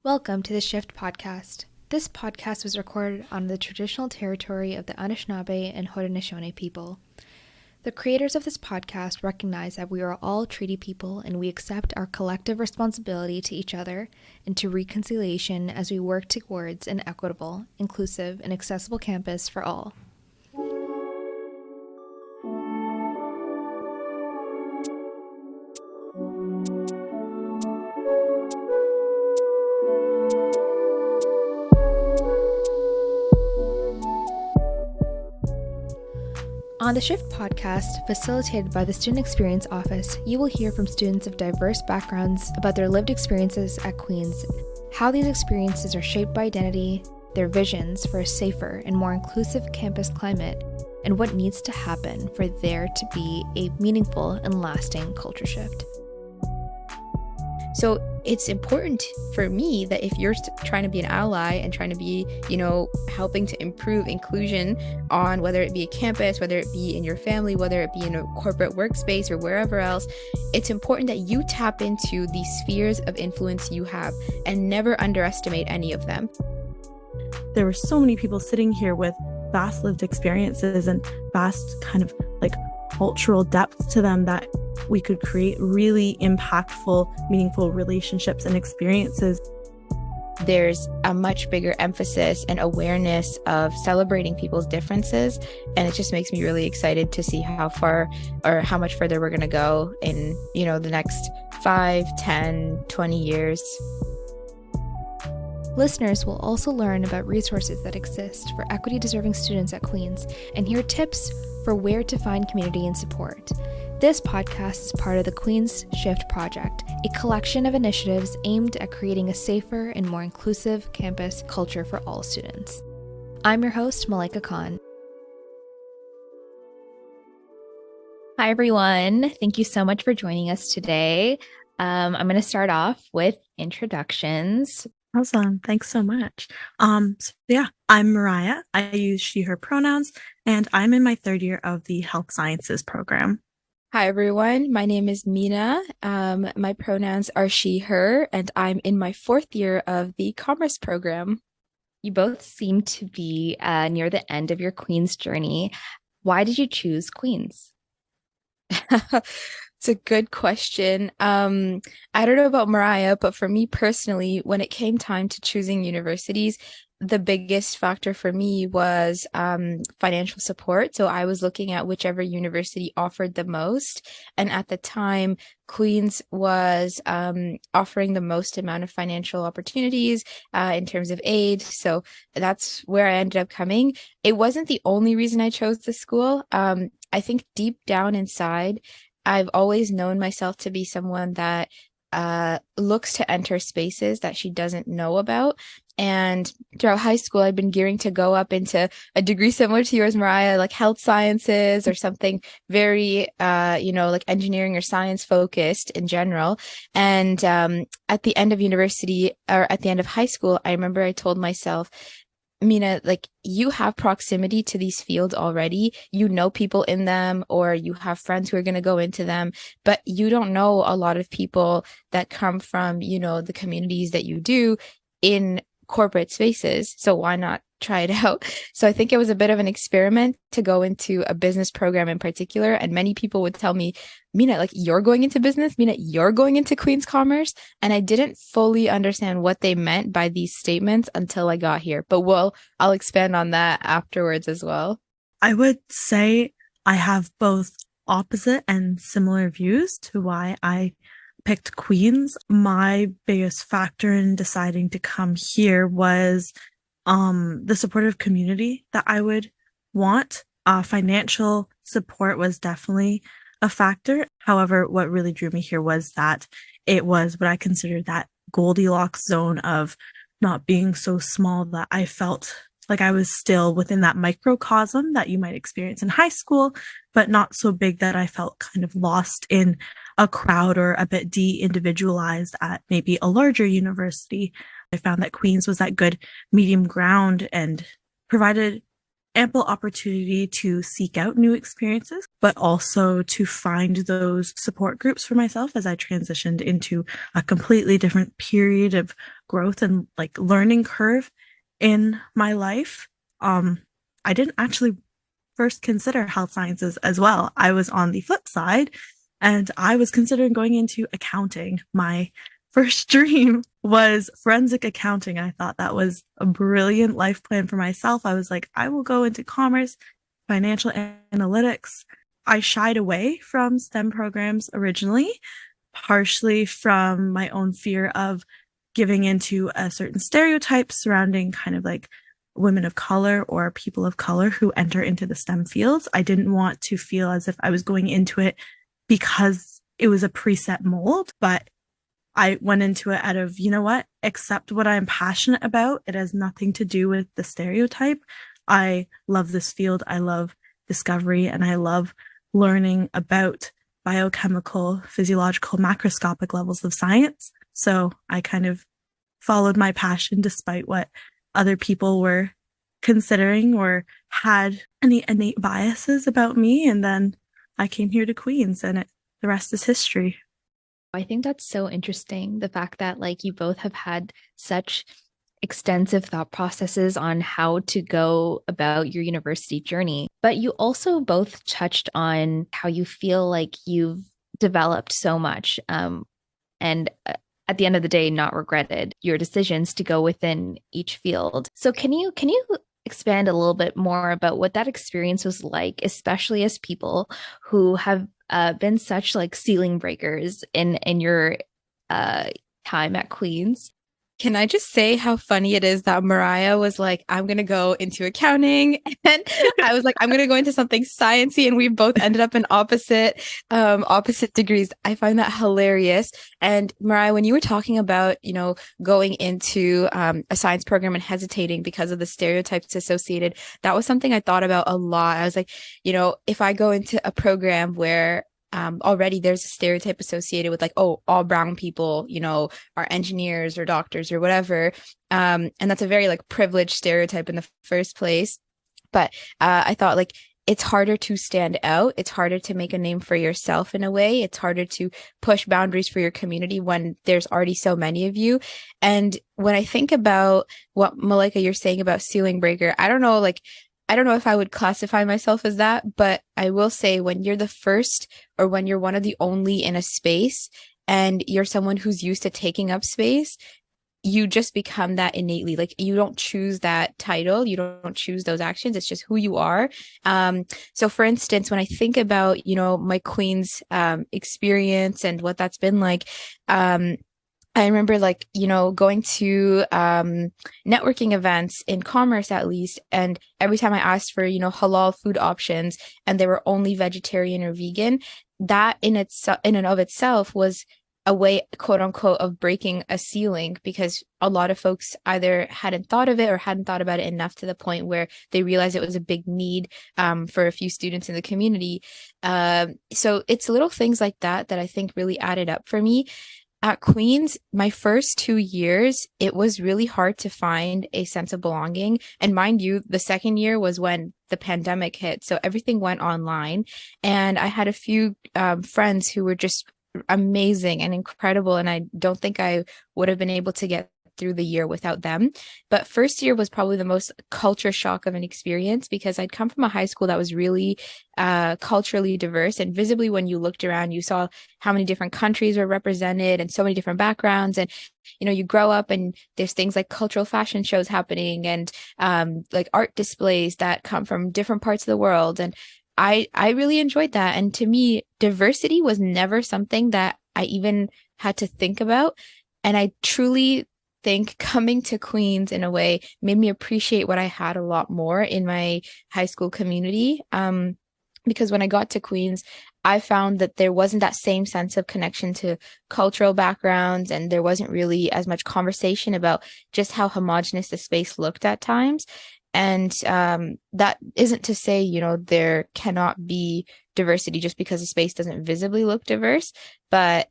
Welcome to the Shift podcast. This podcast was recorded on the traditional territory of the Anishinaabe and Haudenosaunee people. The creators of this podcast recognize that we are all treaty people and we accept our collective responsibility to each other and to reconciliation as we work towards an equitable, inclusive, and accessible campus for all. On the Shift podcast, facilitated by the Student Experience Office, you will hear from students of diverse backgrounds about their lived experiences at Queen's, how these experiences are shaped by identity, their visions for a safer and more inclusive campus climate, and what needs to happen for there to be a meaningful and lasting culture shift. So it's important for me that if you're trying to be an ally and trying to be, helping to improve inclusion on whether it be a campus, whether it be in your family, whether it be in a corporate workspace or wherever else, it's important that you tap into the spheres of influence you have and never underestimate any of them. There were so many people sitting here with vast lived experiences and vast kind of cultural depth to them that we could create really impactful, meaningful relationships and experiences. There's a much bigger emphasis and awareness of celebrating people's differences. And it just makes me really excited to see how far or how much further we're going to go in, the next 5, 10, 20 years. Listeners will also learn about resources that exist for equity-deserving students at Queen's and hear tips for where to find community and support. This podcast is part of the Queen's Shift Project, a collection of initiatives aimed at creating a safer and more inclusive campus culture for all students. I'm your host, Malaika Khan. Hi, everyone. Thank you so much for joining us today. I'm going to start off with introductions. Awesome. Thanks so much. I'm Mariah. I use she, her pronouns, and I'm in my third year of the health sciences program. Hi, everyone. My name is Mina. My pronouns are she, her, and I'm in my fourth year of the commerce program. You both seem to be near the end of your Queen's journey. Why did you choose Queen's? It's a good question. I don't know about Mariah, but for me personally, when it came time to choosing universities, the biggest factor for me was financial support. So I was looking at whichever university offered the most. And at the time, Queen's was offering the most amount of financial opportunities in terms of aid. So that's where I ended up coming. It wasn't the only reason I chose the school. I think deep down inside, I've always known myself to be someone that looks to enter spaces that she doesn't know about. And throughout high school, I've been gearing to go up into a degree similar to yours, Mariah, like health sciences or something very, like engineering or science focused in general. And at the end of university or at the end of high school, I remember I told myself, Mina, you have proximity to these fields already. You know people in them, or you have friends who are going to go into them, but you don't know a lot of people that come from, the communities that you do in corporate spaces. So why not try it out? So I think it was a bit of an experiment to go into a business program in particular. And many people would tell me, Mina, you're going into business, Mina, you're going into Queen's Commerce. And I didn't fully understand what they meant by these statements until I got here. But I'll expand on that afterwards as well. I would say I have both opposite and similar views to why I picked Queen's. My biggest factor in deciding to come here was the supportive community that I would want. Financial support was definitely a factor. However, what really drew me here was that it was what I considered that Goldilocks zone of not being so small that I felt like I was still within that microcosm that you might experience in high school, but not so big that I felt kind of lost in a crowd or a bit de-individualized at maybe a larger university. I found that Queen's was that good medium ground and provided ample opportunity to seek out new experiences, but also to find those support groups for myself as I transitioned into a completely different period of growth and like learning curve in my life. I didn't actually first consider health sciences as well. I was on the flip side and I was considering going into accounting. My first dream was forensic accounting. I thought that was a brilliant life plan for myself. I was like, I will go into commerce, financial analytics. I shied away from STEM programs originally, partially from my own fear of giving into a certain stereotype surrounding kind of like women of color or people of color who enter into the STEM fields. I didn't want to feel as if I was going into it because it was a preset mold, but I went into it out of, you know what, accept what I'm passionate about. It has nothing to do with the stereotype. I love this field. I love discovery and I love learning about biochemical, physiological, macroscopic levels of science. So I kind of followed my passion despite what other people were considering or had any innate biases about me. And then I came here to Queens and the rest is history. I think that's so interesting. The fact that like you both have had such extensive thought processes on how to go about your university journey, but you also both touched on how you feel like you've developed so much and at the end of the day not regretted your decisions to go within each field. So can you expand a little bit more about what that experience was like, especially as people who have been such like ceiling breakers in your time at Queens? Can I just say how funny it is that Mariah was like, I'm going to go into accounting. And I was like, I'm going to go into something sciencey. And we both ended up in opposite degrees. I find that hilarious. And Mariah, when you were talking about, going into a science program and hesitating because of the stereotypes associated, that was something I thought about a lot. I was like, if I go into a program where already there's a stereotype associated with like, oh, all brown people, are engineers or doctors or whatever. And that's a very like privileged stereotype in the first place. But I thought like, it's harder to stand out. It's harder to make a name for yourself in a way. It's harder to push boundaries for your community when there's already so many of you. And when I think about what Malika, you're saying about ceiling breaker, I don't know if I would classify myself as that, but I will say when you're the first or when you're one of the only in a space and you're someone who's used to taking up space, you just become that innately. Like you don't choose that title, you don't choose those actions. It's just who you are. So for instance, when I think about, my Queen's experience and what that's been like, I remember going to networking events in commerce at least, and every time I asked for, halal food options and they were only vegetarian or vegan, that in and of itself was a way, quote unquote, of breaking a ceiling because a lot of folks either hadn't thought of it or hadn't thought about it enough to the point where they realized it was a big need for a few students in the community. So it's little things like that I think really added up for me. At Queens, my first 2 years, it was really hard to find a sense of belonging. And mind you, the second year was when the pandemic hit. So everything went online. And I had a few friends who were just amazing and incredible. And I don't think I would have been able to get through the year without them. But first year was probably the most culture shock of an experience because I'd come from a high school that was really culturally diverse, and visibly when you looked around you saw how many different countries were represented and so many different backgrounds. And you grow up and there's things like cultural fashion shows happening and like art displays that come from different parts of the world. And I really enjoyed that. And to me, diversity was never something that I even had to think about. And I truly think coming to Queens in a way made me appreciate what I had a lot more in my high school community. Because when I got to Queens, I found that there wasn't that same sense of connection to cultural backgrounds, and there wasn't really as much conversation about just how homogenous the space looked at times. And that isn't to say, there cannot be diversity just because a space doesn't visibly look diverse, but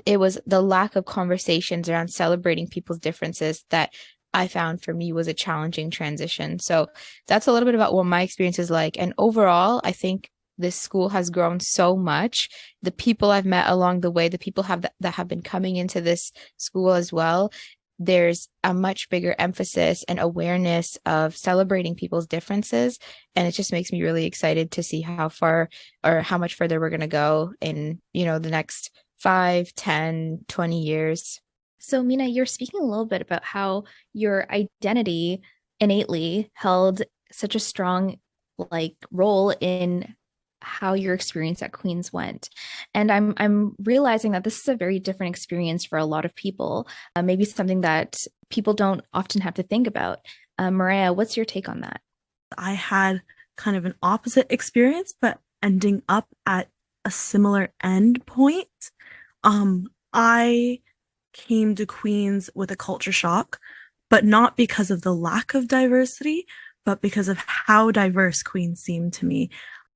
it was the lack of conversations around celebrating people's differences that I found for me was a challenging transition. So that's a little bit about what my experience is like. And overall, I think this school has grown so much. The people I've met along the way, the people that have been coming into this school as well, there's a much bigger emphasis and awareness of celebrating people's differences. And it just makes me really excited to see how far or how much further we're going to go in, the next 5, 10, 20 years. So, Mina, you're speaking a little bit about how your identity innately held such a strong role in how your experience at Queen's went. And I'm realizing that this is a very different experience for a lot of people. Maybe something that people don't often have to think about. Mariah, what's your take on that? I had kind of an opposite experience, but ending up at a similar end point. I came to Queens with a culture shock, but not because of the lack of diversity, but because of how diverse Queens seemed to me.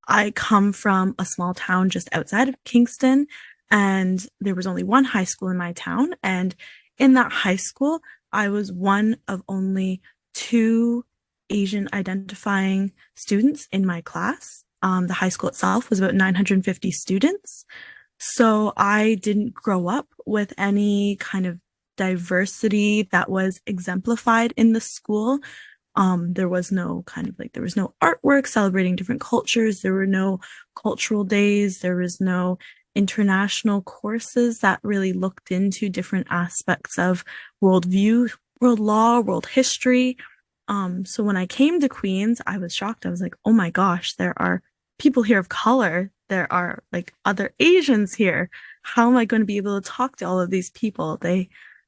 I come from a small town just outside of Kingston, and there was only one high school in my town. And in that high school, I was one of only 2 Asian identifying students in my class. The high school itself was about 950 students. So I didn't grow up with any kind of diversity that was exemplified in the school. There was no there was no artwork celebrating different cultures. There were no cultural days. There was no international courses that really looked into different aspects of worldview, world law, world history. So when I came to Queens, I was shocked. I was like, oh my gosh, there are people here of color. There are other Asians here. How am I going to be able to talk to all of these people?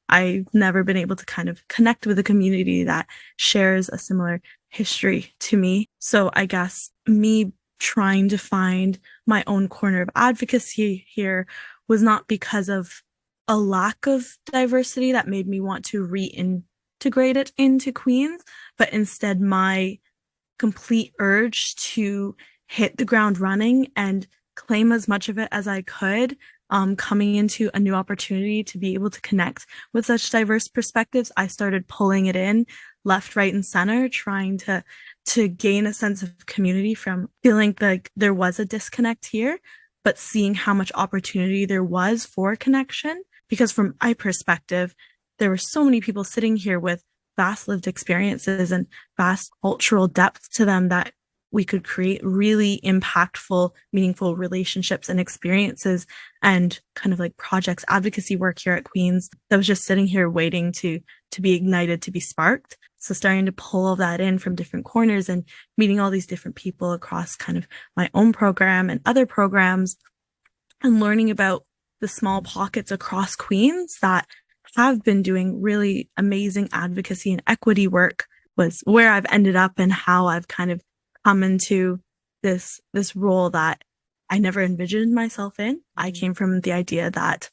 I've never been able to kind of connect with a community that shares a similar history to me. So I guess me trying to find my own corner of advocacy here was not because of a lack of diversity that made me want to reintegrate it into Queens, but instead my complete urge to hit the ground running and claim as much of it as I could, coming into a new opportunity to be able to connect with such diverse perspectives. I started pulling it in left, right, and center, trying to gain a sense of community from feeling like there was a disconnect here, but seeing how much opportunity there was for connection. Because from my perspective, there were so many people sitting here with vast lived experiences and vast cultural depth to them that we could create really impactful, meaningful relationships and experiences and kind of projects, advocacy work here at Queen's that was just sitting here waiting to be ignited, to be sparked. So starting to pull all that in from different corners and meeting all these different people across kind of my own program and other programs and learning about the small pockets across Queens that have been doing really amazing advocacy and equity work was where I've ended up and how I've kind of come into this role that I never envisioned myself in. I came from the idea that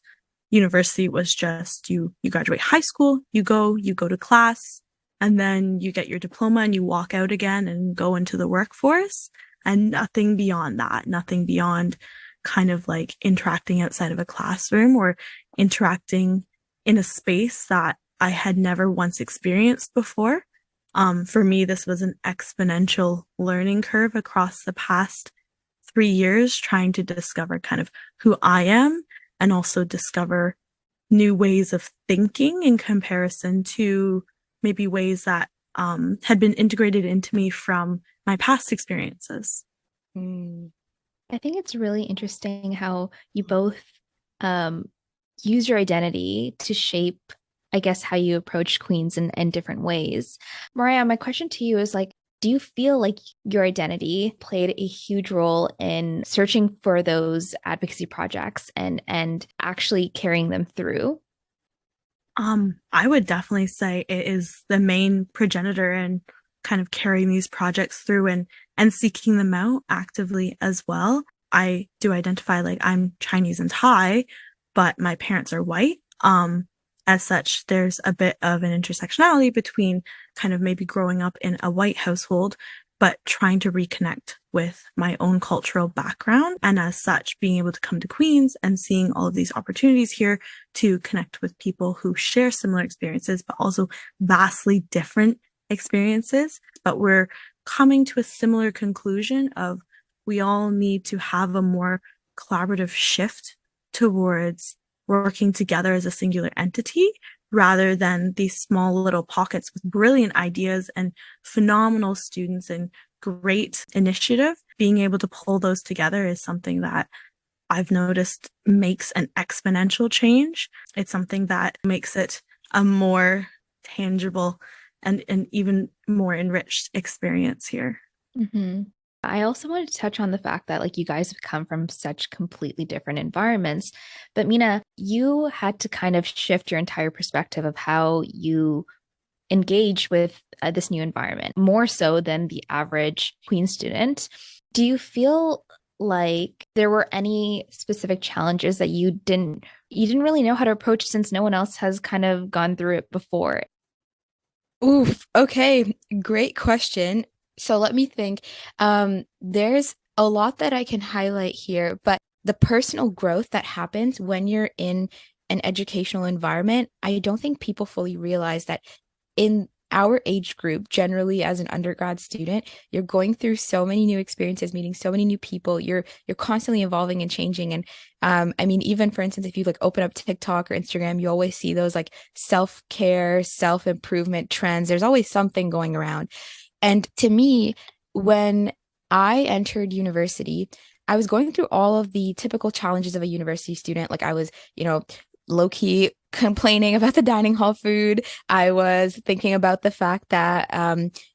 university was just you graduate high school, you go to class, and then you get your diploma and you walk out again and go into the workforce, and nothing beyond that, nothing beyond kind of interacting outside of a classroom or interacting in a space that I had never once experienced before. For me, this was an exponential learning curve across the past 3 years, trying to discover kind of who I am and also discover new ways of thinking in comparison to maybe ways that had been integrated into me from my past experiences. I think it's really interesting how you both use your identity to shape, I guess, how you approach Queens in different ways. Mariah, my question to you is do you feel like your identity played a huge role in searching for those advocacy projects and actually carrying them through? I would definitely say it is the main progenitor in kind of carrying these projects through and seeking them out actively as well. I do identify I'm Chinese and Thai, but my parents are white. As such, there's a bit of an intersectionality between kind of maybe growing up in a white household, but trying to reconnect with my own cultural background. And as such, being able to come to Queens and seeing all of these opportunities here to connect with people who share similar experiences, but also vastly different experiences. But we're coming to a similar conclusion of we all need to have a more collaborative shift towards working together as a singular entity rather than these small little pockets with brilliant ideas and phenomenal students and great initiative. Being able to pull those together is something that I've noticed makes an exponential change. It's something that makes it a more tangible and an even more enriched experience here. Mm-hmm. I also wanted to touch on the fact that like you guys have come from such completely different environments, but Mina, you had to kind of shift your entire perspective of how you engage with this new environment more so than the average Queen student. Do you feel like there were any specific challenges that you didn't really know how to approach since no one else has kind of gone through it before? Oof. Okay. Great question. So let me think. There's a lot that I can highlight here, but the personal growth that happens when you're in an educational environment, I don't think people fully realize that in our age group, generally as an undergrad student, you're going through so many new experiences, meeting so many new people. You're constantly evolving and changing. And I mean, even for instance, if you like open up TikTok or Instagram, you always see those like self-care, self-improvement trends. There's always something going around. And to me, when I entered university, I was going through all of the typical challenges of a university student. Like I was, low key complaining about the dining hall food. I was thinking about the fact that,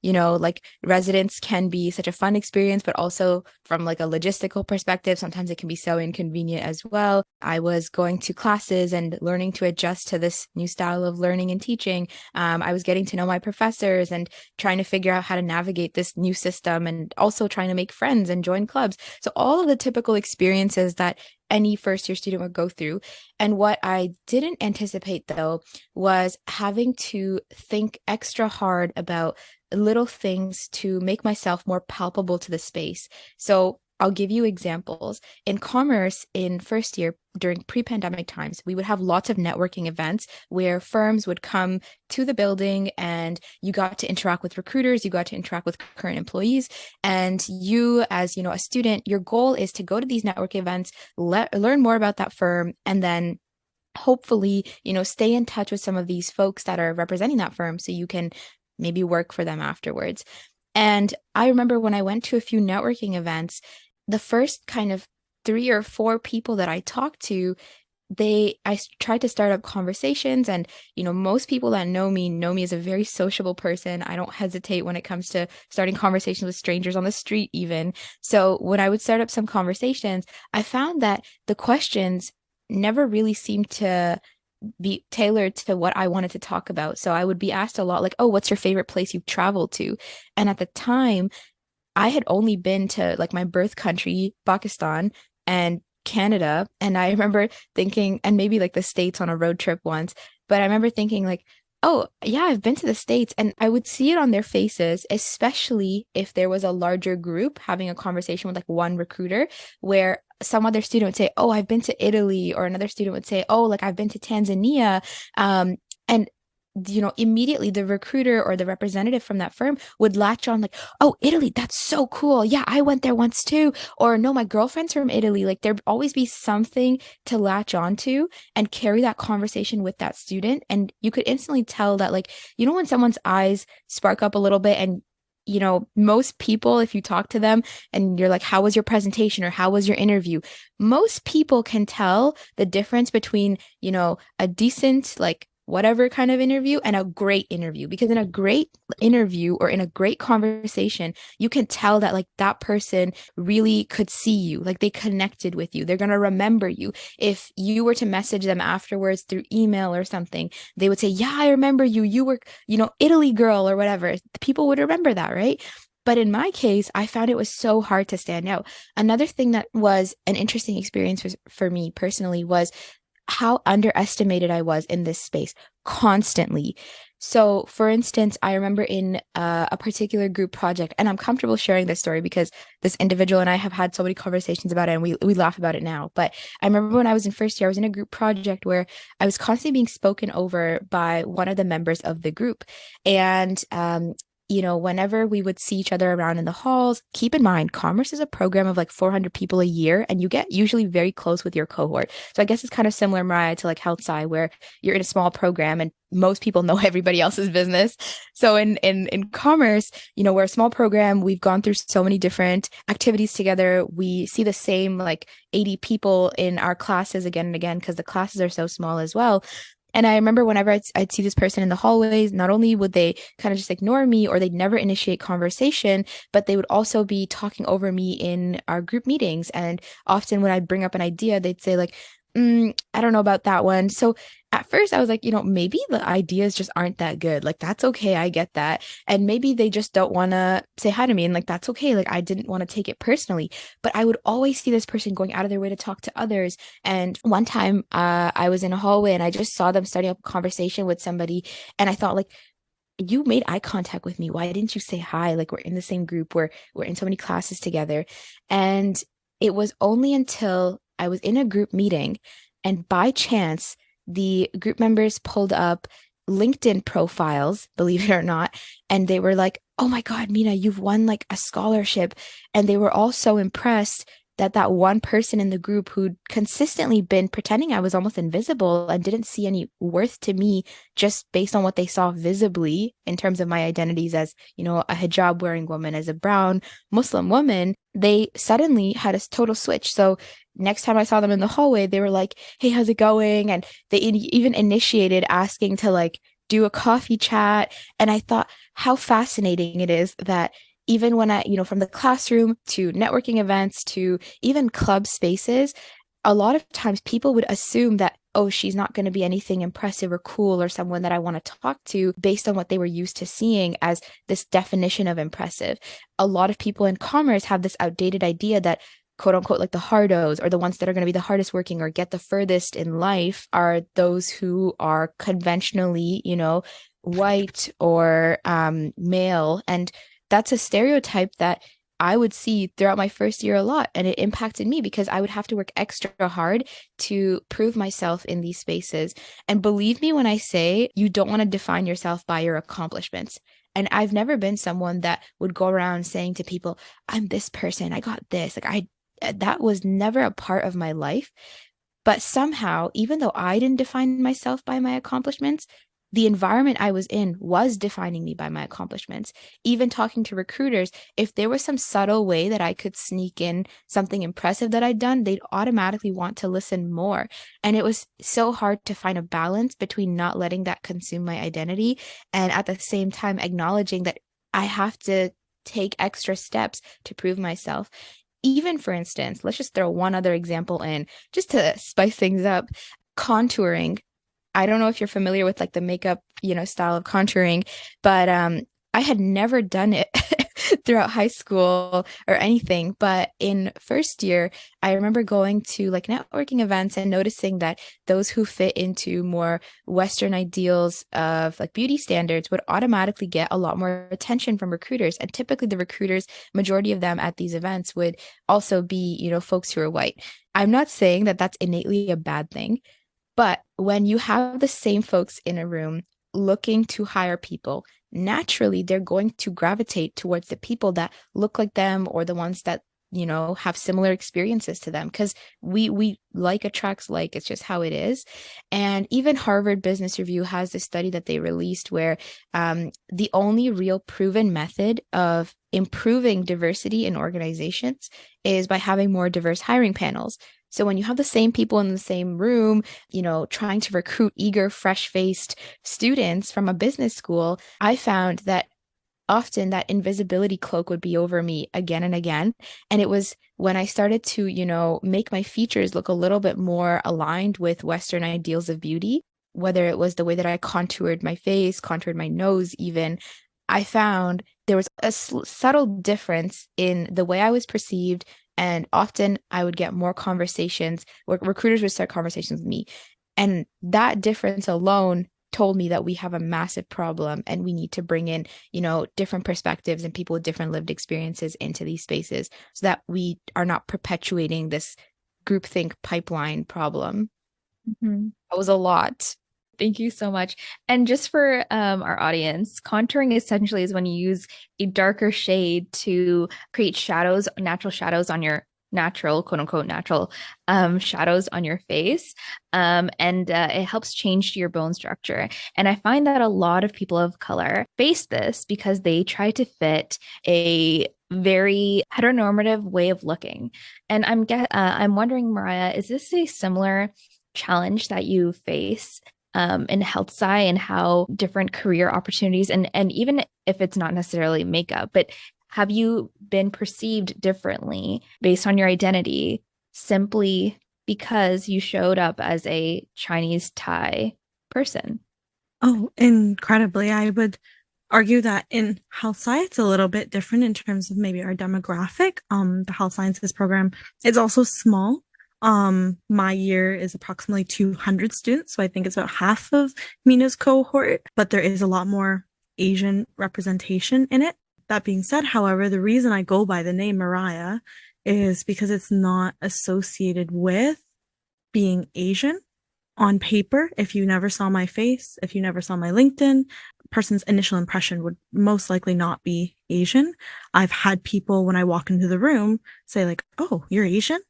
like residence can be such a fun experience, but also from like a logistical perspective, sometimes it can be so inconvenient as well. I was going to classes and learning to adjust to this new style of learning and teaching. I was getting to know my professors and trying to figure out how to navigate this new system and also trying to make friends and join clubs. So all of the typical experiences that any first year student would go through. And what I didn't anticipate though was having to think extra hard about little things to make myself more palpable to the space. So I'll give you examples. In commerce, in first year, during pre-pandemic times, we would have lots of networking events where firms would come to the building and you got to interact with recruiters, you got to interact with current employees. And you, as a student, your goal is to go to these network events, learn more about that firm, and then hopefully, stay in touch with some of these folks that are representing that firm so you can maybe work for them afterwards. And I remember when I went to a few networking events, the first kind of 3 or 4 people that I talked to, I tried to start up conversations, and most people that know me as a very sociable person. I don't hesitate when it comes to starting conversations with strangers on the street even. So when I would start up some conversations, I found that the questions never really seemed to be tailored to what I wanted to talk about. So I would be asked a lot like, oh, what's your favorite place you've traveled to? And at the time, I had only been to like my birth country, Pakistan, and Canada. And I remember thinking, and maybe like the States on a road trip once, but I remember thinking like, oh, yeah, I've been to the States. And I would see it on their faces, especially if there was a larger group having a conversation with like one recruiter, where some other student would say, oh, I've been to Italy, or another student would say, oh, like I've been to Tanzania. And immediately the recruiter or the representative from that firm would latch on like, oh, Italy, that's so cool. Yeah, I went there once too. Or no, my girlfriend's from Italy. Like there'd always be something to latch onto and carry that conversation with that student. And you could instantly tell that like, when someone's eyes spark up a little bit, and most people, if you talk to them and you're like, how was your presentation or how was your interview? Most people can tell the difference between, a decent, like, whatever kind of interview and a great interview. Because in a great interview or in a great conversation, you can tell that like that person really could see you, like they connected with you. They're going to remember you. If you were to message them afterwards through email or something, they would say, yeah, I remember you. You were, Italy girl or whatever. People would remember that, right? But in my case, I found it was so hard to stand out. Another thing that was an interesting experience for me personally was how underestimated I was in this space constantly. So, for instance, I remember in a particular group project, and I'm comfortable sharing this story because this individual and I have had so many conversations about it, and we laugh about it now. But I remember when I was in first year, I was in a group project where I was constantly being spoken over by one of the members of the group. And whenever we would see each other around in the halls, keep in mind, commerce is a program of like 400 people a year, and you get usually very close with your cohort. So I guess it's kind of similar, Mariah, to like health sci, where you're in a small program and most people know everybody else's business. So in commerce, we're a small program. We've gone through so many different activities together. We see the same like 80 people in our classes again and again because the classes are so small as well. And I remember whenever I'd see this person in the hallways, not only would they kind of just ignore me or they'd never initiate conversation, but they would also be talking over me in our group meetings. And often when I'd bring up an idea, they'd say like, I don't know about that one. So at first I was like, maybe the ideas just aren't that good. Like, that's okay. I get that. And maybe they just don't want to say hi to me. And like, that's okay. Like, I didn't want to take it personally, but I would always see this person going out of their way to talk to others. And one time I was in a hallway and I just saw them starting up a conversation with somebody. And I thought like, you made eye contact with me. Why didn't you say hi? Like, we're in the same group. We're in so many classes together. And it was only until I was in a group meeting and by chance, the group members pulled up LinkedIn profiles, believe it or not, and they were like, "Oh my God, Mina, you've won like a scholarship." And they were all so impressed that one person in the group who'd consistently been pretending I was almost invisible and didn't see any worth to me just based on what they saw visibly in terms of my identities as, a hijab wearing woman, as a brown Muslim woman, they suddenly had a total switch. So next time I saw them in the hallway, they were like, "Hey, how's it going?" And they even initiated asking to like do a coffee chat. And I thought how fascinating it is that even when from the classroom to networking events to even club spaces, a lot of times people would assume that, oh, she's not going to be anything impressive or cool or someone that I want to talk to based on what they were used to seeing as this definition of impressive. A lot of people in commerce have this outdated idea that quote unquote, like the hardos or the ones that are going to be the hardest working or get the furthest in life are those who are conventionally, white or male. And that's a stereotype that I would see throughout my first year a lot. And it impacted me because I would have to work extra hard to prove myself in these spaces. And believe me when I say you don't want to define yourself by your accomplishments. And I've never been someone that would go around saying to people, "I'm this person, I got this." Like that was never a part of my life. But somehow, even though I didn't define myself by my accomplishments, the environment I was in was defining me by my accomplishments. Even talking to recruiters, if there was some subtle way that I could sneak in something impressive that I'd done, they'd automatically want to listen more. And it was so hard to find a balance between not letting that consume my identity and at the same time acknowledging that I have to take extra steps to prove myself. Even, for instance, let's just throw one other example in just to spice things up. Contouring. I don't know if you're familiar with like the makeup, style of contouring, but I had never done it throughout high school or anything. But in first year, I remember going to like networking events and noticing that those who fit into more Western ideals of like beauty standards would automatically get a lot more attention from recruiters. And typically the recruiters, majority of them at these events would also be, folks who are white. I'm not saying that that's innately a bad thing. But when you have the same folks in a room looking to hire people, naturally they're going to gravitate towards the people that look like them or the ones that, have similar experiences to them because we like attracts like. It's just how it is. And even Harvard Business Review has this study that they released where the only real proven method of improving diversity in organizations is by having more diverse hiring panels. So when you have the same people in the same room, trying to recruit eager, fresh-faced students from a business school, I found that often that invisibility cloak would be over me again and again. And it was when I started to, make my features look a little bit more aligned with Western ideals of beauty, whether it was the way that I contoured my face, contoured my nose even, I found there was a subtle difference in the way I was perceived. And often I would get more conversations where recruiters would start conversations with me. And that difference alone told me that we have a massive problem and we need to bring in, different perspectives and people with different lived experiences into these spaces so that we are not perpetuating this groupthink pipeline problem. Mm-hmm. That was a lot. Thank you so much. And just for our audience, contouring essentially is when you use a darker shade to create shadows, natural shadows on your natural, quote unquote, natural shadows on your face. And it helps change your bone structure. And I find that a lot of people of color face this because they try to fit a very heteronormative way of looking. And I'm wondering, Mariah, is this a similar challenge that you face in health sci and how different career opportunities and even if it's not necessarily makeup, but have you been perceived differently based on your identity simply because you showed up as a Chinese Thai person? Oh, incredibly. I would argue that in health science, it's a little bit different in terms of maybe our demographic. The health sciences program is also small. My year is approximately 200 students, so I think it's about half of Mina's cohort, but there is a lot more Asian representation in it. That being said, however, the reason I go by the name Mariah is because it's not associated with being Asian on paper. If you never saw my face, if you never saw my LinkedIn, person's initial impression would most likely not be Asian. I've had people when I walk into the room say like, "Oh, you're Asian?"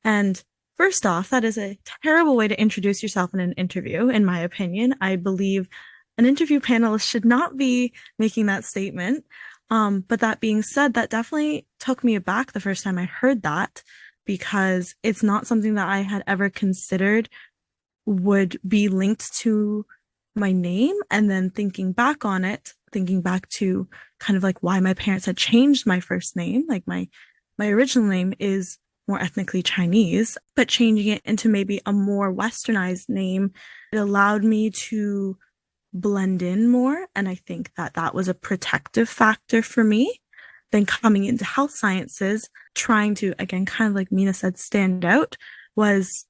And first off, that is a terrible way to introduce yourself in an interview, in my opinion. I believe an interview panelist should not be making that statement. But that being said, that definitely took me aback the first time I heard that because it's not something that I had ever considered would be linked to my name. And then thinking back on it, thinking back to kind of like why my parents had changed my first name, like my original name is more ethnically Chinese, but changing it into maybe a more westernized name, it allowed me to blend in more. And I think that that was a protective factor for me. Then coming into health sciences, trying to, again, kind of like Mina said, stand out was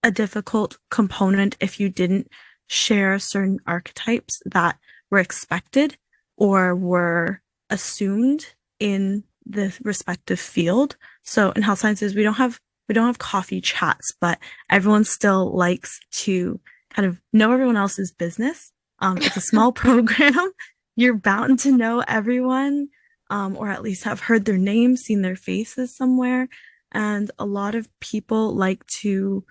a difficult component if you didn't share certain archetypes that were expected or were assumed in the respective field. So in health sciences, we don't have coffee chats, but everyone still likes to kind of know everyone else's business. It's a small program. You're bound to know everyone, or at least have heard their names, seen their faces somewhere. And a lot of people like to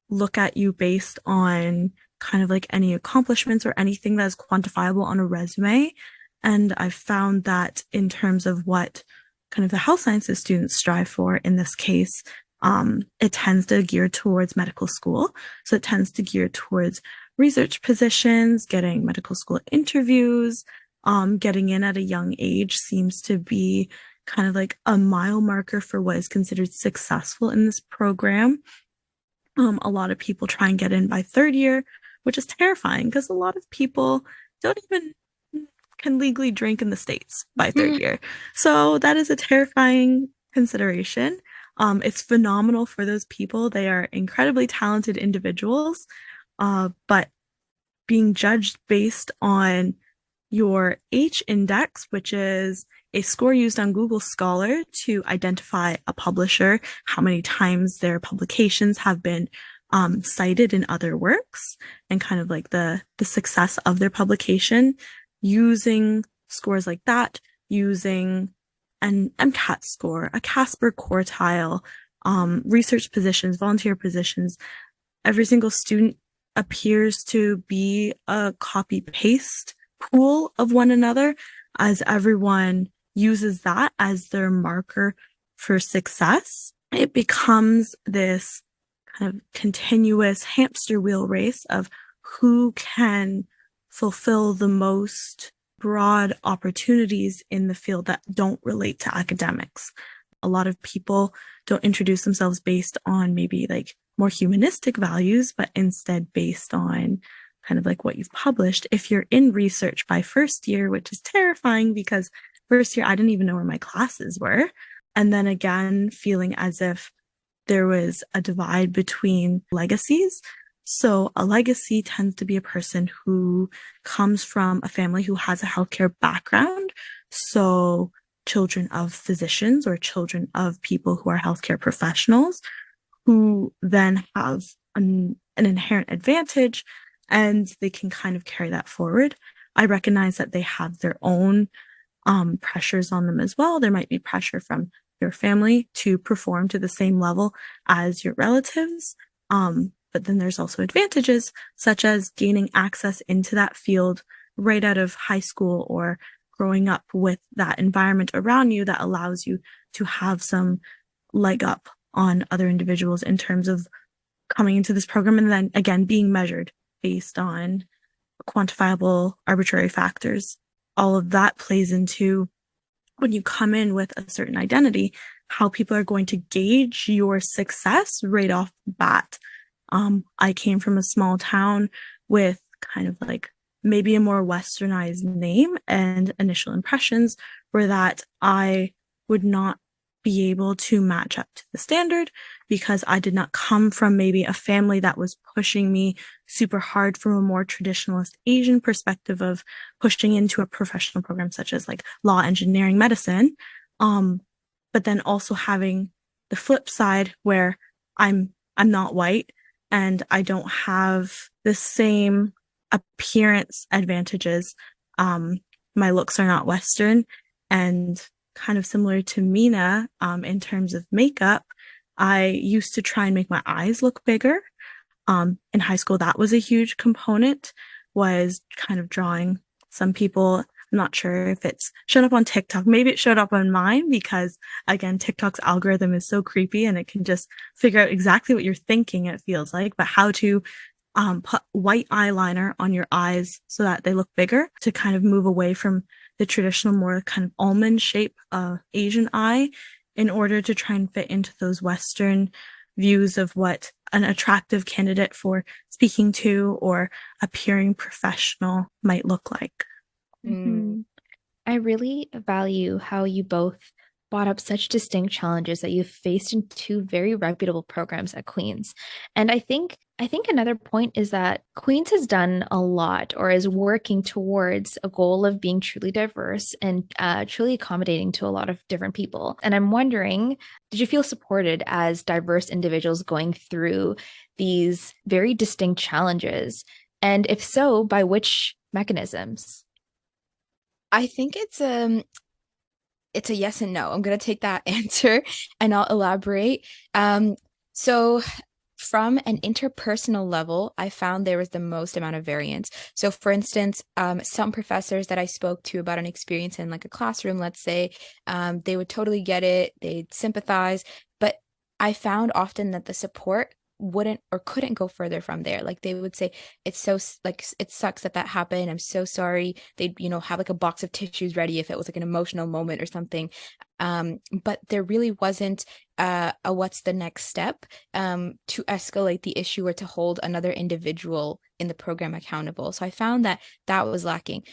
look at you based on kind of like any accomplishments or anything that is quantifiable on a resume. And I've found that in terms of what kind of the health sciences students strive for in this case, it tends to gear towards medical school. So it tends to gear towards research positions, getting medical school interviews, getting in at a young age seems to be kind of like a mile marker for what is considered successful in this program. A lot of people try and get in by third year, which is terrifying because a lot of people don't even can legally drink in the States by third year. So that is a terrifying consideration. It's phenomenal for those people. They are incredibly talented individuals, but being judged based on your H index, which is a score used on Google Scholar to identify a publisher, how many times their publications have been cited in other works, and kind of like the success of their publication, using scores like that, using an MCAT score, a Casper quartile, research positions, volunteer positions. Every single student appears to be a copy paste pool of one another, as everyone uses that as their marker for success. It becomes this kind of continuous hamster wheel race of who can fulfill the most broad opportunities in the field that don't relate to academics. A lot of people don't introduce themselves based on maybe like more humanistic values, but instead based on kind of like what you've published. If you're in research by first year, which is terrifying because first year I didn't even know where my classes were. And then again, feeling as if there was a divide between legacies. So a legacy tends to be a person who comes from a family who has a healthcare background. So children of physicians or children of people who are healthcare professionals who then have an inherent advantage and they can kind of carry that forward. I recognize that they have their own pressures on them as well. There might be pressure from your family to perform to the same level as your relatives. But then there's also advantages, such as gaining access into that field right out of high school or growing up with that environment around you that allows you to have some leg up on other individuals in terms of coming into this program and then again being measured based on quantifiable arbitrary factors. All of that plays into when you come in with a certain identity, how people are going to gauge your success right off the bat. I came from a small town with kind of like maybe a more westernized name, and initial impressions were that I would not be able to match up to the standard because I did not come from maybe a family that was pushing me super hard from a more traditionalist Asian perspective of pushing into a professional program such as like law, engineering, medicine. But then also having the flip side where I'm not white and I don't have the same appearance advantages. My looks are not Western, and kind of similar to Mina, in terms of makeup, I used to try and make my eyes look bigger. In high school, that was a huge component, was kind of drawing some people. I'm not sure if it's shown up on TikTok. Maybe it showed up on mine because, again, TikTok's algorithm is so creepy and it can just figure out exactly what you're thinking, it feels like, but how to put white eyeliner on your eyes so that they look bigger to kind of move away from the traditional, more kind of almond shape Asian eye in order to try and fit into those Western views of what an attractive candidate for speaking to or appearing professional might look like. Mm-hmm. I really value how you both brought up such distinct challenges that you've faced in two very reputable programs at Queen's. And I think another point is that Queen's has done a lot or is working towards a goal of being truly diverse and truly accommodating to a lot of different people. And I'm wondering, did you feel supported as diverse individuals going through these very distinct challenges? And if so, by which mechanisms? I think it's a yes and no. I'm gonna take that answer and I'll elaborate. So from an interpersonal level, I found there was the most amount of variance. So for instance, some professors that I spoke to about an experience in like a classroom, let's say, they would totally get it, they'd sympathize, but I found often that the support wouldn't or couldn't go further from there. Like they would say, it's so like it sucks that happened. I'm so sorry. They'd, have like a box of tissues ready if it was like an emotional moment or something. But there really wasn't a what's the next step to escalate the issue or to hold another individual in the program accountable. So I found that was lacking.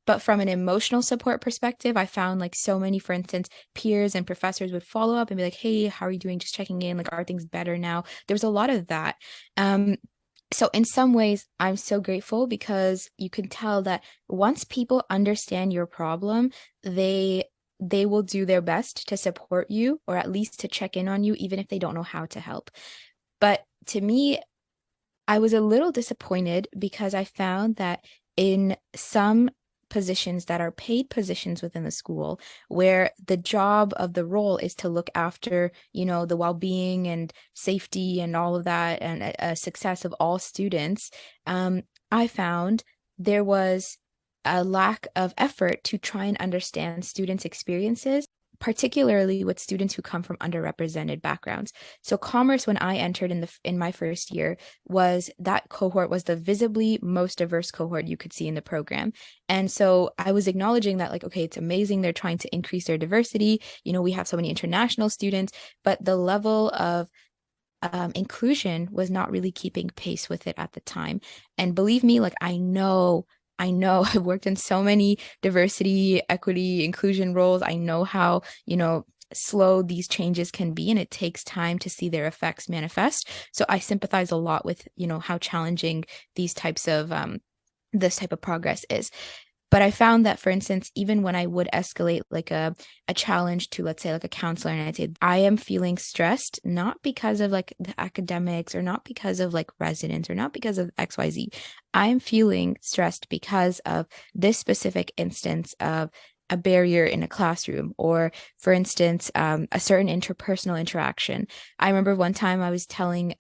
But from an emotional support perspective, I found like so many, for instance, peers and professors would follow up and be like, hey, how are you doing? Just checking in. Like, are things better now? There was a lot of that. So in some ways, I'm so grateful because you can tell that once people understand your problem, they will do their best to support you or at least to check in on you, even if they don't know how to help. But to me, I was a little disappointed because I found that in some positions that are paid positions within the school where the job of the role is to look after the well-being and safety and all of that and success of all students, I found there was a lack of effort to try and understand students' experiences, particularly with students who come from underrepresented backgrounds. So commerce, when I entered in my first year, was the visibly most diverse cohort you could see in the program. And so I was acknowledging that, like, okay, it's amazing they're trying to increase their diversity. We have so many international students, but the level of inclusion was not really keeping pace with it at the time. And believe me, like, I know I've worked in so many diversity, equity, inclusion roles. I know how, slow these changes can be, and it takes time to see their effects manifest. So I sympathize a lot with, how challenging these types of this type of progress is. But I found that, for instance, even when I would escalate like a challenge to, let's say, like a counselor, and I'd say, I am feeling stressed, not because of like the academics or not because of like residents or not because of XYZ. I'm feeling stressed because of this specific instance of a barrier in a classroom, or for instance, a certain interpersonal interaction. I remember one time I was telling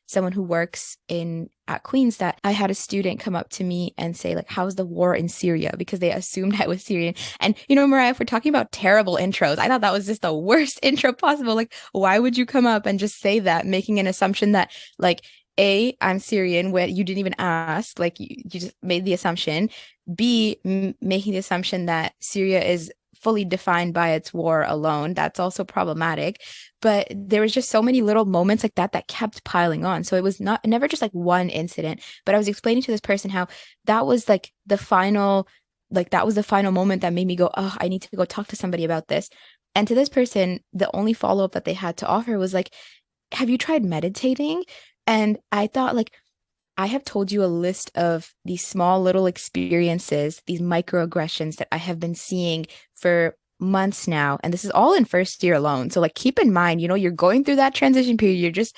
someone who works in at Queens that I had a student come up to me and say, like, how's the war in Syria? Because they assumed I was Syrian. And Mariah, if we're talking about terrible intros, I thought that was just the worst intro possible. Like, why would you come up and just say that, making an assumption that, like, A, I'm Syrian, where you didn't even ask, like you just made the assumption. B, making the assumption that Syria is fully defined by its war alone. That's also problematic. But there was just so many little moments like that that kept piling on. So it was never just like one incident, but I was explaining to this person how that was like the final moment that made me go, oh, I need to go talk to somebody about this. And to this person, the only follow-up that they had to offer was like, have you tried meditating? And I thought, like, I have told you a list of these small little experiences, these microaggressions that I have been seeing for months now. And this is all in first year alone. So like, keep in mind, you're going through that transition period. You're just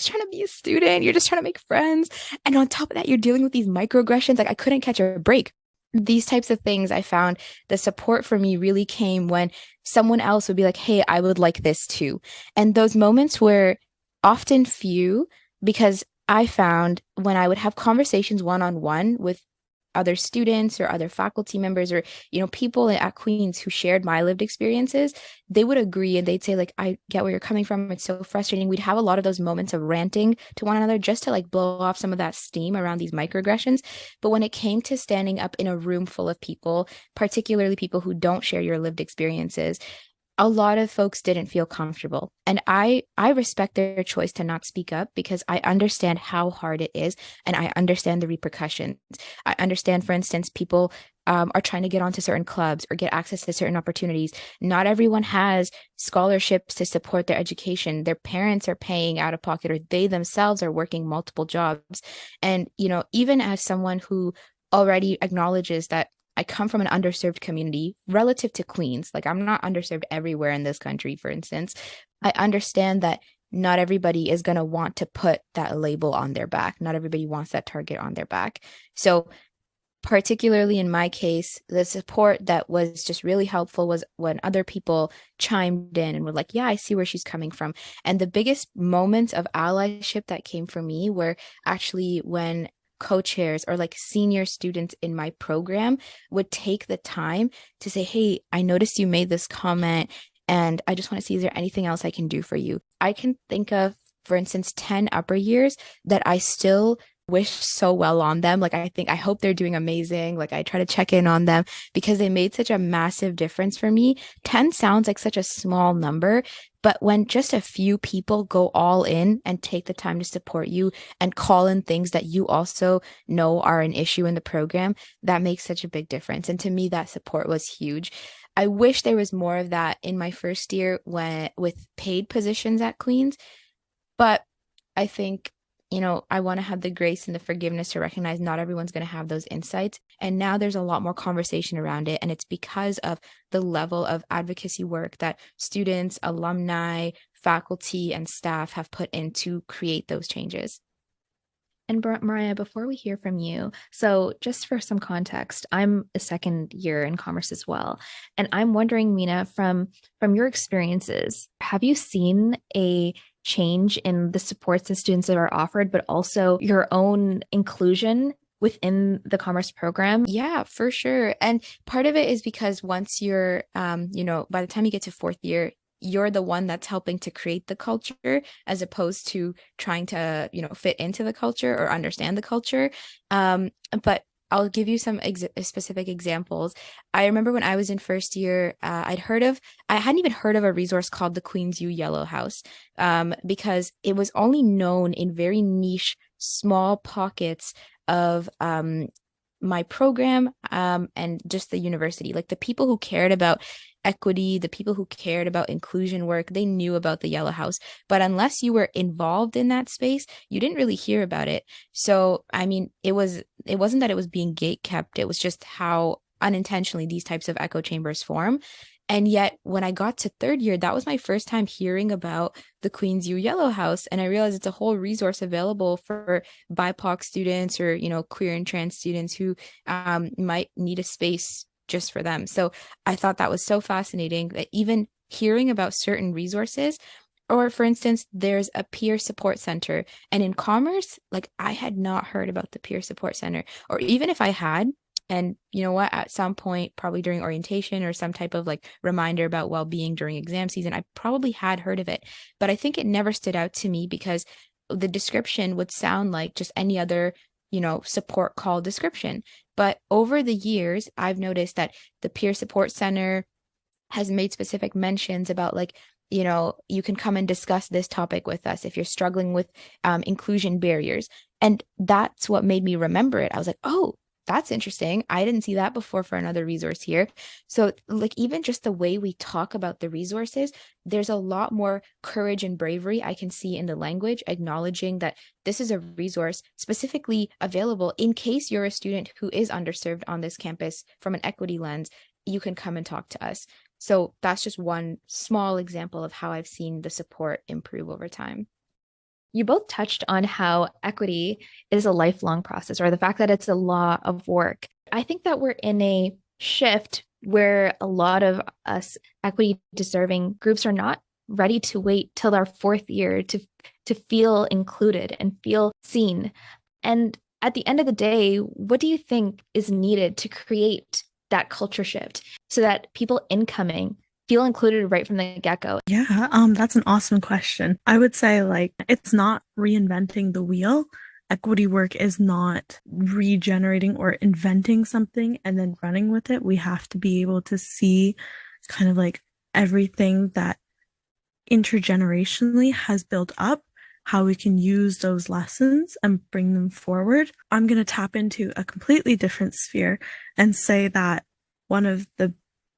trying to be a student. You're just trying to make friends. And on top of that, you're dealing with these microaggressions. Like, I couldn't catch a break. These types of things, I found the support for me really came when someone else would be like, hey, I would like this too. And those moments were often few, because I found when I would have conversations one-on-one with other students or other faculty members, or people at Queens who shared my lived experiences, they would agree and they'd say, like, I get where you're coming from. It's so frustrating. We'd have a lot of those moments of ranting to one another just to like blow off some of that steam around these microaggressions. But when it came to standing up in a room full of people, particularly people who don't share your lived experiences, a lot of folks didn't feel comfortable. And I respect their choice to not speak up, because I understand how hard it is, and I understand the repercussions. I understand, for instance, people are trying to get onto certain clubs or get access to certain opportunities. Not everyone has scholarships to support their education. Their parents are paying out of pocket, or they themselves are working multiple jobs. And, even as someone who already acknowledges that I come from an underserved community relative to Queens. Like, I'm not underserved everywhere in this country, for instance. I understand that not everybody is going to want to put that label on their back. Not everybody wants that target on their back. So particularly in my case, the support that was just really helpful was when other people chimed in and were like, yeah, I see where she's coming from. And the biggest moments of allyship that came for me were actually when co-chairs or like senior students in my program would take the time to say, hey, I noticed you made this comment and I just want to see, is there anything else I can do for you? I can think of, for instance, 10 upper years that I still wish so well on them. Like, I hope they're doing amazing. Like, I try to check in on them because they made such a massive difference for me. 10 sounds like such a small number, but when just a few people go all in and take the time to support you and call in things that you also know are an issue in the program, that makes such a big difference. And to me, that support was huge. I wish there was more of that in my first year with paid positions at Queens, but I think I want to have the grace and the forgiveness to recognize not everyone's going to have those insights. And now there's a lot more conversation around it. And it's because of the level of advocacy work that students, alumni, faculty, and staff have put in to create those changes. And Mariah, before we hear from you, so just for some context, I'm a second year in commerce as well. And I'm wondering, Mina, from your experiences, have you seen a change in the supports that students that are offered, but also your own inclusion within the commerce program? Yeah, for sure. And part of it is because once you're, by the time you get to fourth year, you're the one that's helping to create the culture as opposed to trying to, fit into the culture or understand the culture. But I'll give you some specific examples. I remember when I was in first year, I hadn't even heard of a resource called the Queen's U Yellow House, because it was only known in very niche, small pockets of my program and just the university. Like the people who cared about equity, the people who cared about inclusion work, they knew about the Yellow House. But unless you were involved in that space, you didn't really hear about it. So, I mean, it wasn't that it was being gate kept, it was just how unintentionally these types of echo chambers form. And yet, when I got to third year, that was my first time hearing about the Queen's U Yellow House. And I realized it's a whole resource available for BIPOC students or, queer and trans students who might need a space just for them. So I thought that was so fascinating that even hearing about certain resources, or for instance, there's a peer support center. And in commerce, like I had not heard about the peer support center, or even if I had, and you know what, at some point, probably during orientation or some type of like reminder about well-being during exam season, I probably had heard of it. But I think it never stood out to me because the description would sound like just any other, support call description. But over the years, I've noticed that the peer support center has made specific mentions about like, you can come and discuss this topic with us if you're struggling with inclusion barriers. And that's what made me remember it. I was like, oh, that's interesting. I didn't see that before for another resource here. So like even just the way we talk about the resources, there's a lot more courage and bravery I can see in the language, acknowledging that this is a resource specifically available in case you're a student who is underserved on this campus from an equity lens, you can come and talk to us. So that's just one small example of how I've seen the support improve over time. You both touched on how equity is a lifelong process, or the fact that it's a law of work. I think that we're in a shift where a lot of us equity deserving groups are not ready to wait till our fourth year to feel included and feel seen. And at the end of the day, what do you think is needed to create that culture shift so that people incoming feel included right from the get-go? Yeah, that's an awesome question. I would say like it's not reinventing the wheel. Equity work is not regenerating or inventing something and then running with it. We have to be able to see kind of like everything that intergenerationally has built up, how we can use those lessons and bring them forward. I'm going to tap into a completely different sphere and say that one of the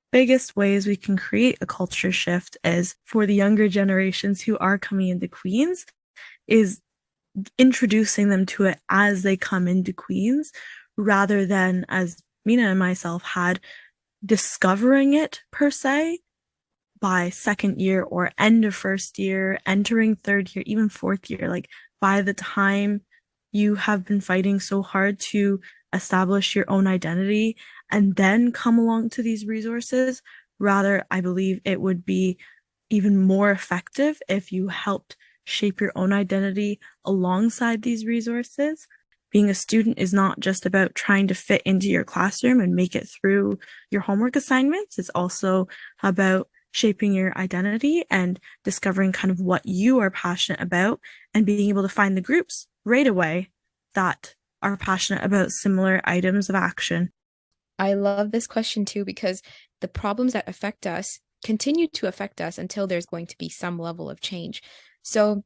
biggest ways we can create a culture shift is for the younger generations who are coming into Queens is introducing them to it as they come into Queens rather than, as Mina and myself had, discovering it per se by second year or end of first year, entering third year, even fourth year. Like by the time you have been fighting so hard to establish your own identity and then come along to these resources. Rather, I believe it would be even more effective if you helped shape your own identity alongside these resources. Being a student is not just about trying to fit into your classroom and make it through your homework assignments. It's also about shaping your identity and discovering kind of what you are passionate about and being able to find the groups right away that are passionate about similar items of action. I love this question too, because the problems that affect us continue to affect us until there's going to be some level of change. So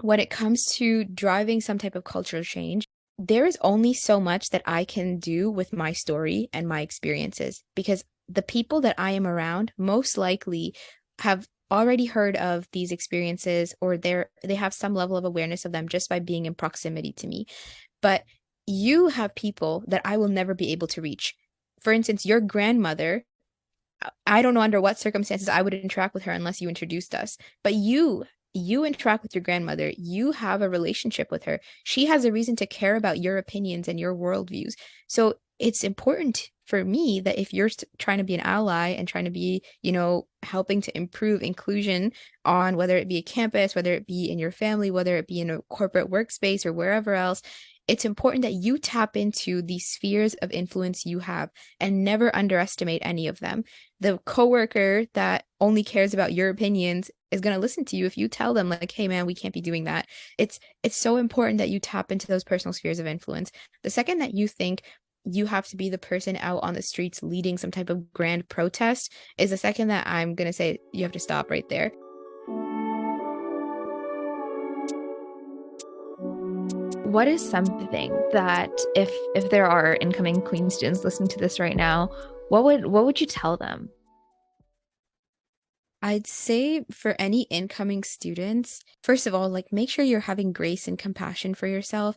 when it comes to driving some type of cultural change, there is only so much that I can do with my story and my experiences, because the people that I am around most likely have already heard of these experiences, or they have some level of awareness of them just by being in proximity to me. But you have people that I will never be able to reach. For instance, your grandmother, I don't know under what circumstances I would interact with her unless you introduced us. But you interact with your grandmother. You have a relationship with her. She has a reason to care about your opinions and your worldviews. So it's important for me that if you're trying to be an ally and trying to be, helping to improve inclusion on whether it be a campus, whether it be in your family, whether it be in a corporate workspace or wherever else, it's important that you tap into the spheres of influence you have and never underestimate any of them. The coworker that only cares about your opinions is going to listen to you if you tell them like, hey man, we can't be doing that. It's so important that you tap into those personal spheres of influence. The second that you think you have to be the person out on the streets leading some type of grand protest is the second that I'm going to say you have to stop right there. what is something that if there are incoming Queen students listening to this right now, what would you tell them? I'd say for any incoming students, first of all, like make sure you're having grace and compassion for yourself.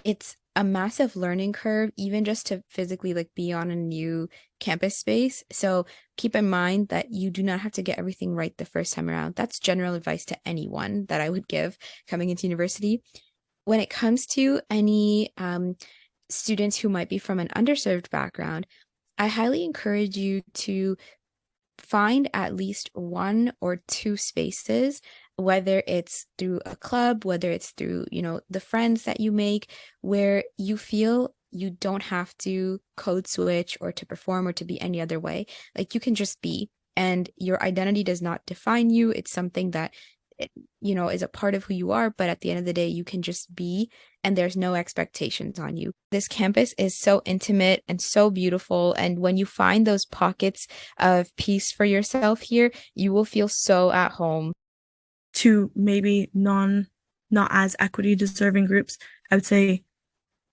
It's a massive learning curve, even just to physically like be on a new campus space. So keep in mind that you do not have to get everything right the first time around. That's general advice to anyone that I would give coming into university. When it comes to any students who might be from an underserved background, I highly encourage you to find at least one or two spaces, whether it's through a club, whether it's through, the friends that you make, where you feel you don't have to code switch or to perform or to be any other way. Like you can just be, and your identity does not define you. It's something that is a part of who you are, but at the end of the day, you can just be, and there's no expectations on you. This campus is so intimate and so beautiful, and when you find those pockets of peace for yourself here, you will feel so at home. To maybe not as equity deserving groups, I would say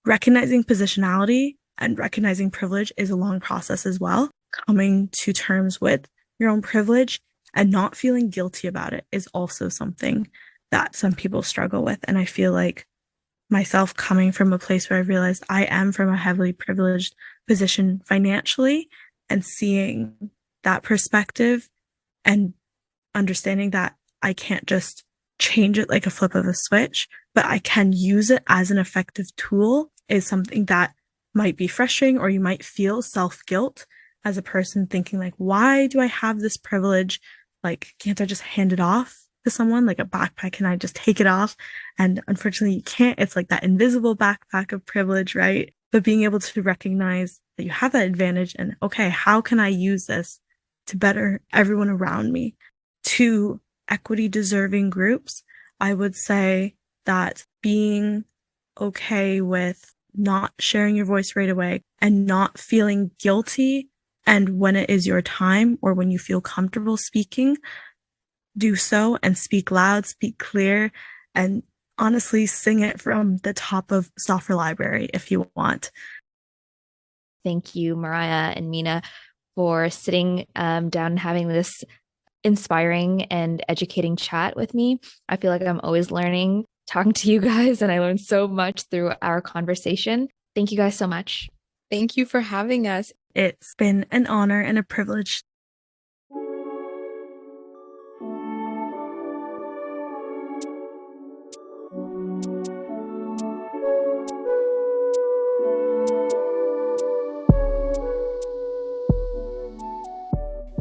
recognizing positionality and recognizing privilege is a long process as well. Coming to terms with your own privilege and not feeling guilty about it is also something that some people struggle with. And I feel like myself, coming from a place where I realized I am from a heavily privileged position financially, and seeing that perspective and understanding that I can't just change it like a flip of a switch, but I can use it as an effective tool, is something that might be frustrating, or you might feel self-guilt as a person thinking like, why do I have this privilege? Like, can't I just hand it off to someone like a backpack? Can I just take it off? And unfortunately you can't. It's like that invisible backpack of privilege, right? But being able to recognize that you have that advantage and, okay, how can I use this to better everyone around me? To equity deserving groups, I would say that being okay with not sharing your voice right away and not feeling guilty, and when it is your time or when you feel comfortable speaking, do so and speak loud, speak clear, and honestly sing it from the top of software library if you want. Thank you, Mariah and Mina, for sitting down and having this inspiring and educating chat with me. I feel like I'm always learning talking to you guys, and I learned so much through our conversation. Thank you guys so much. Thank you for having us. It's been an honor and a privilege.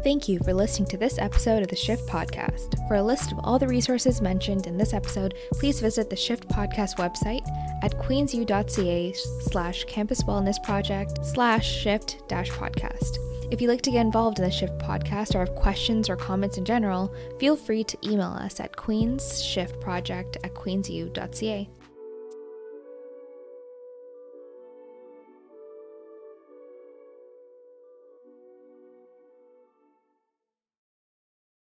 Thank you for listening to this episode of the Shift Podcast. For a list of all the resources mentioned in this episode, please visit the Shift Podcast website at queensu.ca/campus wellness project/shift-podcast. If you'd like to get involved in the Shift Podcast or have questions or comments in general, feel free to email us at queensshiftproject@queensu.ca.